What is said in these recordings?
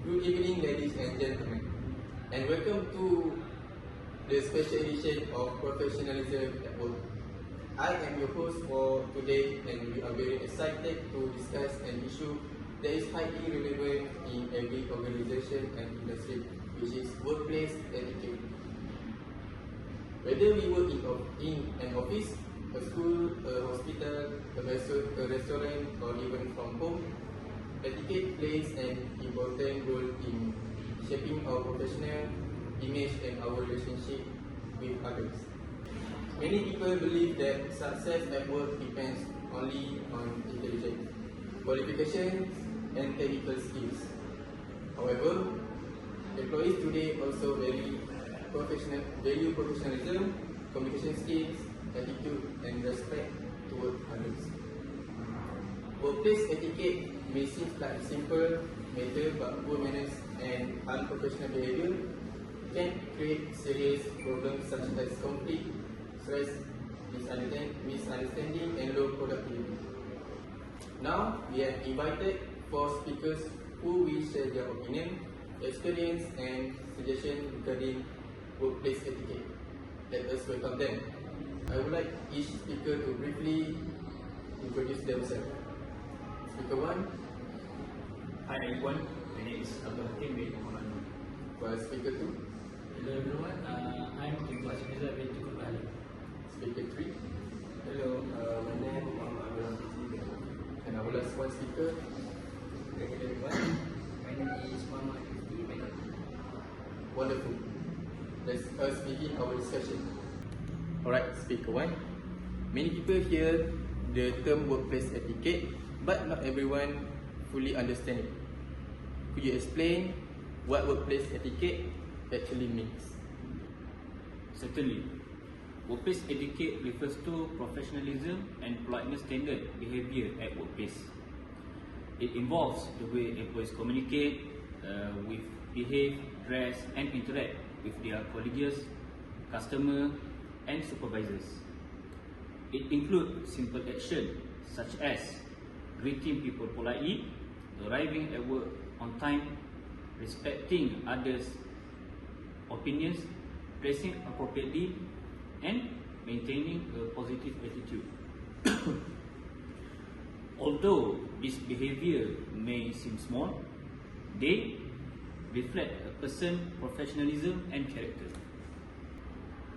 Good evening, ladies and gentlemen, and welcome to the special edition of Professionalism at Work. I am your host for today, and we are very excited to discuss an issue that is highly relevant in every organization and industry, which is workplace etiquette. Whether we work in an office, a school, a hospital, a restaurant, or even from home, etiquette plays an important role in shaping our professional image and our relationship with others. Many people believe that success at work depends only on intelligence, qualifications, and technical skills. However, employees today also value professionalism, communication skills, attitude, and respect toward others. Workplace etiquette may seem like a simple matter, but poor manners and unprofessional behavior can create serious problems such as conflict, stress, misunderstanding, and low productivity. Now, we have invited 4 speakers who will share their opinion, experience, and suggestions regarding workplace etiquette. Let us welcome them. I would like each speaker to briefly introduce themselves. Speaker 1. Hi everyone, my name is Abdul Hakim bin Muhammad. Well, speaker 2. Hello everyone, I'm Tengku Azmiza bin Tukul Bali. Speaker 3. Hello, my name is Muhammad Abdul Hafiz. And our last one speaker. Hello everyone, my name is Muhammad Ifti bin Abdul. Wonderful. Let us begin our discussion. Alright, speaker 1. Many people hear the term workplace etiquette, but not everyone fully understand it. Could you explain what workplace etiquette actually means? Certainly, workplace etiquette refers to professionalism and politeness standard behavior at workplace. It involves the way employees communicate, behave, dress, and interact with their colleagues, customers, and supervisors. It includes simple action such as greeting people politely, arriving at work on time, respecting others' opinions, dressing appropriately, and maintaining a positive attitude. Although this behavior may seem small, they reflect a person's professionalism and character.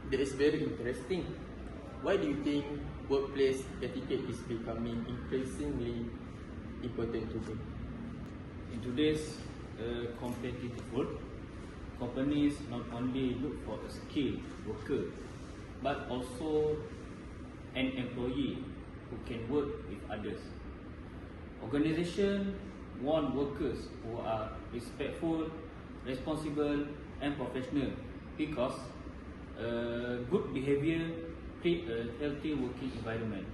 That is very interesting. Why do you think workplace etiquette is becoming increasingly important today? In today's competitive world, companies not only look for a skilled worker, but also an employee who can work with others. Organizations want workers who are respectful, responsible, and professional because good behavior creates a healthy working environment.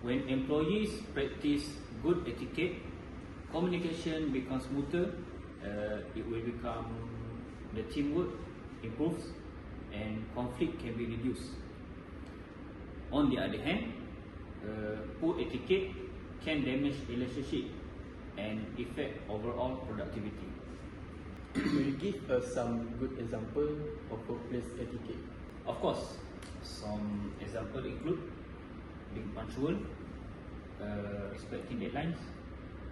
When employees practice good etiquette, communication becomes smoother, it will become the teamwork improves, and conflict can be reduced. On the other hand, poor etiquette can damage relationship and affect overall productivity. Will you give us some good example of workplace etiquette? Of course, some examples include being punctual, respecting deadlines,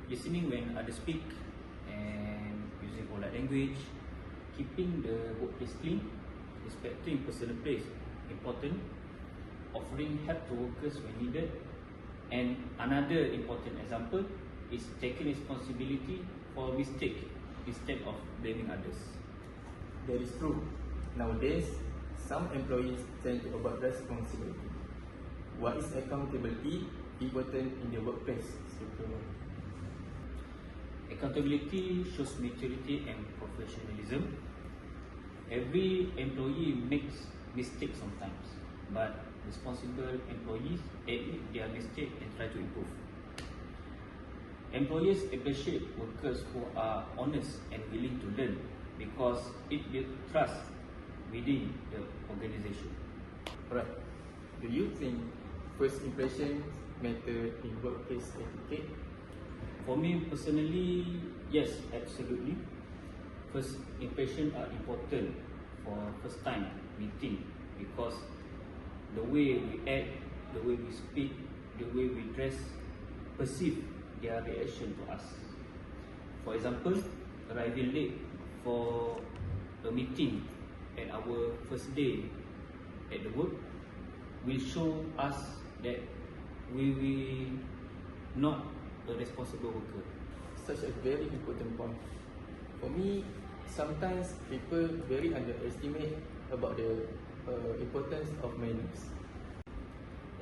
listening when others speak, and using polite language, keeping the workplace clean, respecting personal space, important, offering help to workers when needed, and another important example is taking responsibility for mistake instead of blaming others. That is true. Nowadays, some employees tend to avoid responsibility. What is accountability important in the workplace? Accountability shows maturity and professionalism. Every employee makes mistakes sometimes, but responsible employees admit their mistake and try to improve. Employers appreciate workers who are honest and willing to learn because it builds trust within the organization. Alright. Do you think first impressions matter in workplace etiquette? For me personally, Yes, absolutely. First impression are important for first time meeting because the way we act, the way we speak, the way we dress perceive their reaction to us. For example, arriving late for a meeting at our first day at the work will show us that we will not a responsible worker. Such a very important point. For me, sometimes people very underestimate about the importance of manners.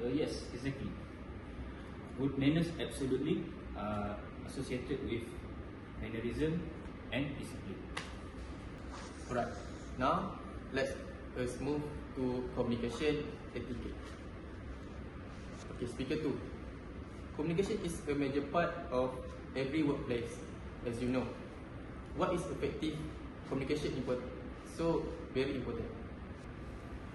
Yes, exactly. Good manners absolutely are associated with mannerism and discipline. Alright, now let's us move to communication etiquette. Okay, speaker 2. Communication is a major part of every workplace, as you know. What is effective communication important? So very important.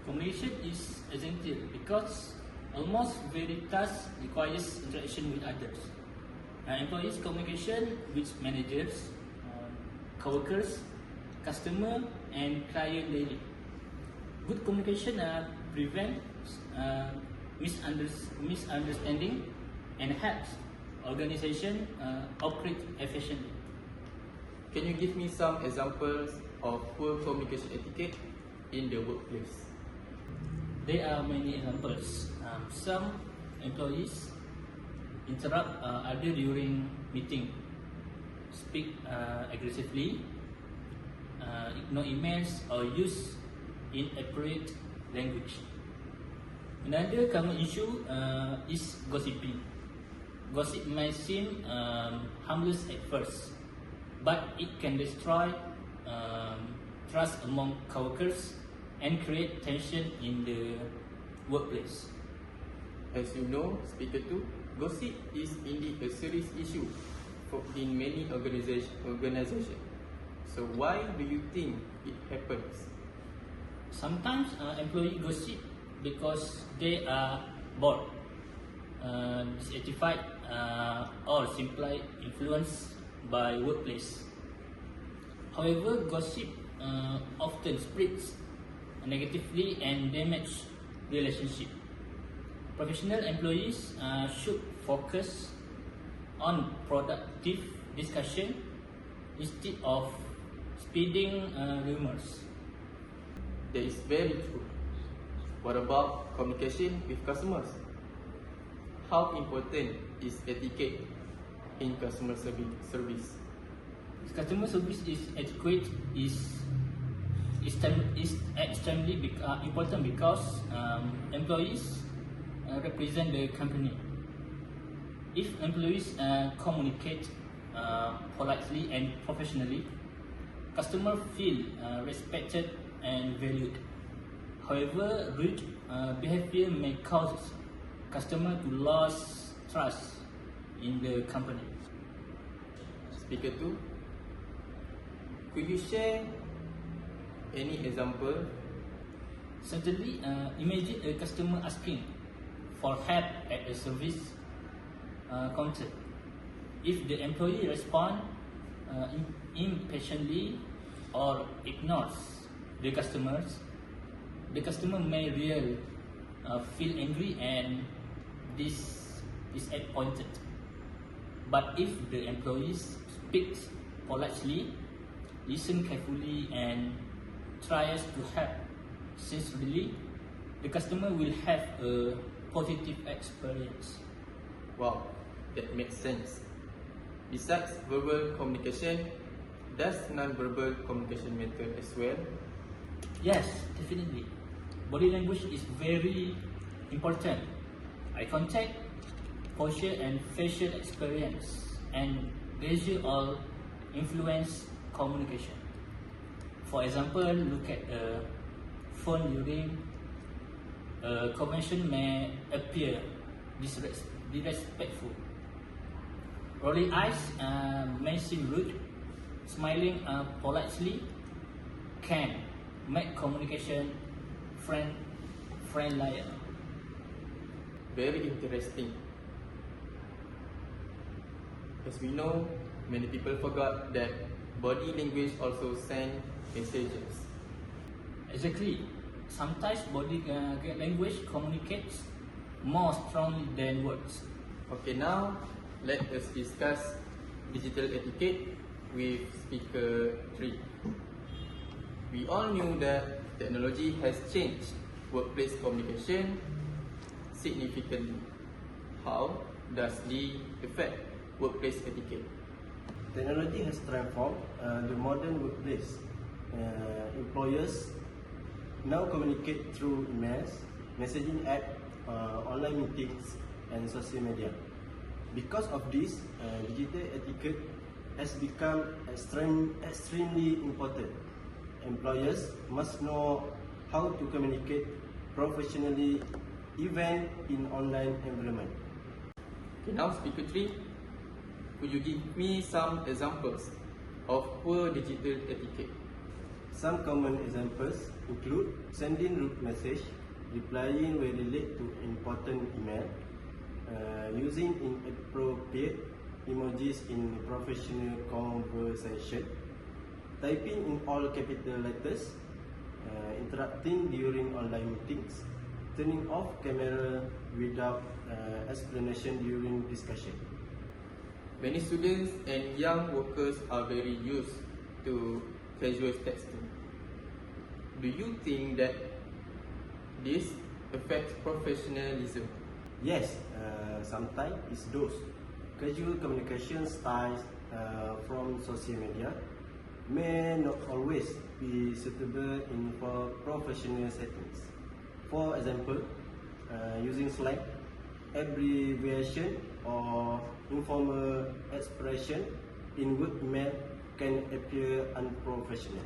Communication is essential because almost every task requires interaction with others. Employees communication with managers, co-workers, customer and client daily. Good communication prevents misunderstanding and helps organization operate efficiently. Can you give me some examples of poor communication etiquette in the workplace? There are many examples. Some employees interrupt other during meeting, speak aggressively, ignore emails or use inappropriate language. Another common issue is gossiping. Gossip may seem harmless at first, but it can destroy trust among coworkers and create tension in the workplace. As you know, speaker 2, gossip is indeed a serious issue in many organizations. So why do you think it happens? Sometimes employees gossip because they are bored, dissatisfied, or simply influenced by workplace. However, gossip often spreads negatively and damage relationship. Professional employees should focus on productive discussion instead of spreading rumors. That is very true. What about communication with customers? How important is etiquette in customer service? Customer service is adequate is extremely important because employees represent the company. If employees communicate politely and professionally, customers feel respected and valued. However, rude behavior may cause customer to lose trust in the company. Speaker 2, could you share any example? Certainly, imagine a customer asking for help at a service counter. If the employee responds impatiently or ignores the customer may really feel angry and disappointed. But if the employee speaks politely, listen carefully and tries to help sincerely, the customer will have a positive experience. Wow, that makes sense. Besides verbal communication, does non-verbal communication matter as well? Yes, definitely. Body language is very important. Eye contact, posture and facial experience and gesture all influence communication. For example, look at a phone during a conversation may appear disrespectful. Rolling eyes may seem rude. Smiling politely can make communication friendlier. Very interesting. As we know, many people forgot that body language also send messages. Exactly. Sometimes body language communicates more strongly than words. Okay, now let us discuss digital etiquette with speaker 3. We all knew that technology has changed workplace communication significantly. How does it affect workplace etiquette? Technology has transformed the modern workplace. Employers now communicate through emails, messaging apps, online meetings, and social media. Because of this, digital etiquette has become extremely important. Employers must know how to communicate professionally, even in online environment. Okay, now speaker 3, could you give me some examples of poor digital etiquette? Some common examples include sending rude message, replying very late to important email, using inappropriate emojis in professional conversation, typing in all capital letters, interrupting during online meetings, turning off camera without explanation during discussion. Many students and young workers are very used to casual texting. Do you think that this affects professionalism? Yes, sometimes it's those casual communication styles from social media may not always be suitable in professional settings. For example, using slang, abbreviation, or informal expression in work email can appear unprofessional.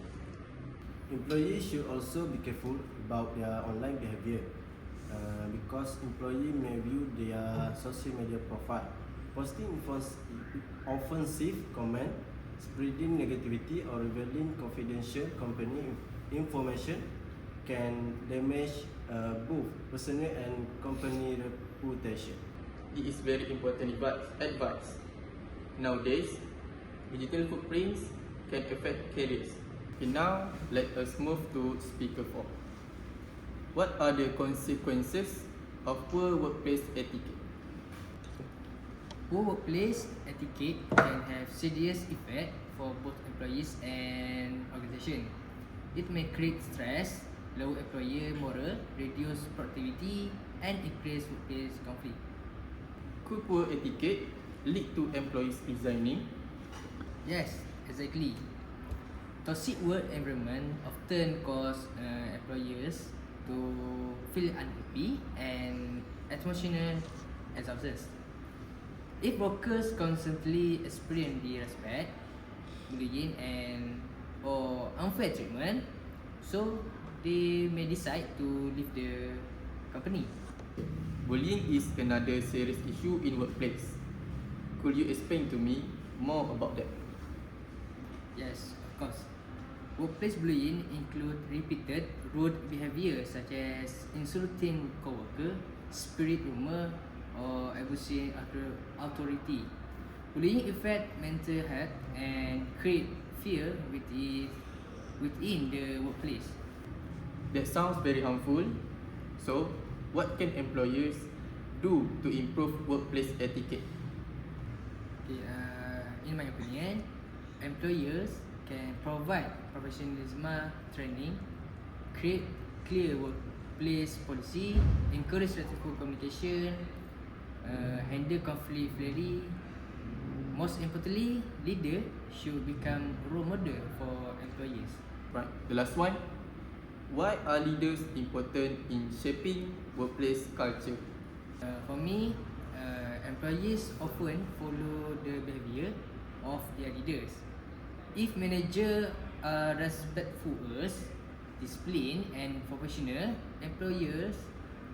Employees should also be careful about their online behavior because employees may view their social media profile, posting offensive comment, spreading negativity, or revealing confidential company information can damage both personal and company reputation. It is very important advice. Nowadays, digital footprints can affect careers. Okay, now let us move to speaker 4. What are the consequences of poor workplace etiquette? Poor workplace etiquette can have serious effect for both employees and organization. It may create stress, lower employer morale, reduce productivity, and increase workplace conflict. Could poor etiquette lead to employees resigning? Yes, exactly. Toxic work environment often cause employers to feel unhappy and emotional exhausted. If workers constantly experience disrespect, bullying, and or unfair treatment, so they may decide to leave the company. Bullying is another serious issue in workplace. Could you explain to me more about that? Yes, of course. Workplace bullying include repeated rude behavior such as insulting coworker, spread rumor, or abusing authority. Bullying affect mental health and create fear within the workplace. That sounds very harmful. So, what can employers do to improve workplace etiquette? Okay, in my opinion, employers can provide professionalism training, create clear workplace policy, encourage respectful communication, handle conflict fairly. Most importantly, leader should become role model for employees. Right. The last one. Why are leaders important in shaping workplace culture? For me, employees often follow the behavior of their leaders. If managers are respectful, disciplined, and professional, employers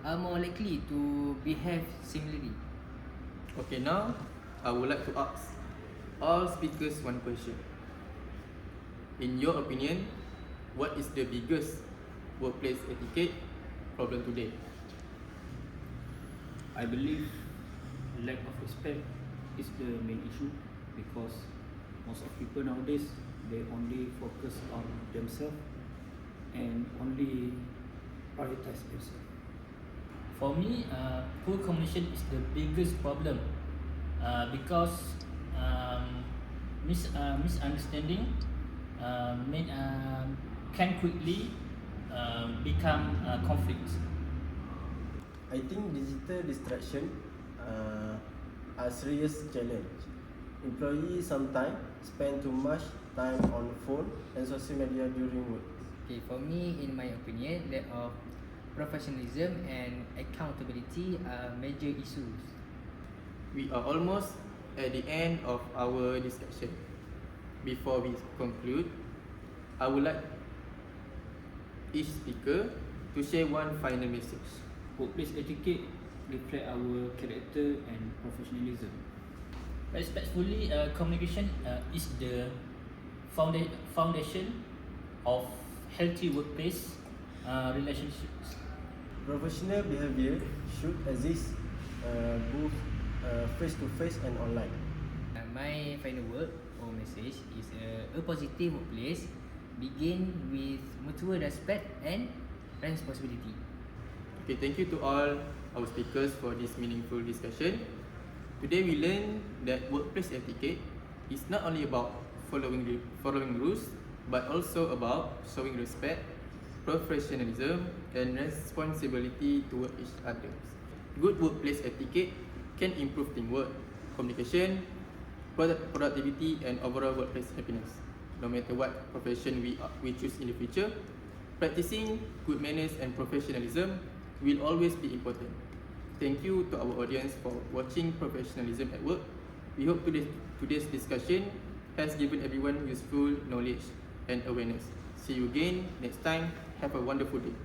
are more likely to behave similarly. Okay, now I would like to ask all speakers one question. In your opinion, what is the biggest workplace etiquette problem today? I believe lack of respect is the main issue because Most of people nowadays, they only focus on themselves and only prioritize themselves. For me, poor communication is the biggest problem because misunderstanding can quickly become conflicts. I think digital distraction are serious challenge. Employees sometimes spend too much time on phone and social media during work. Okay, for me, in my opinion, lack of professionalism and accountability are major issues. We are almost at the end of our discussion. Before we conclude, I would like each speaker to share one final message. Workplace etiquette reflect our character and professionalism. Respectfully, communication is the foundation of healthy workplace relationships. Professional behavior should exist both face to face and online. My final word or message is a positive workplace begin with mutual respect and responsibility. Okay, thank you to all our speakers for this meaningful discussion. Today we learned that workplace etiquette is not only about following rules, but also about showing respect, professionalism, and responsibility toward each other. Good workplace etiquette can improve teamwork, communication, productivity, and overall workplace happiness. No matter what profession we choose in the future, practicing good manners and professionalism will always be important. Thank you to our audience for watching Professionalism at Work. We hope today's discussion has given everyone useful knowledge and awareness. See you again next time. Have a wonderful day.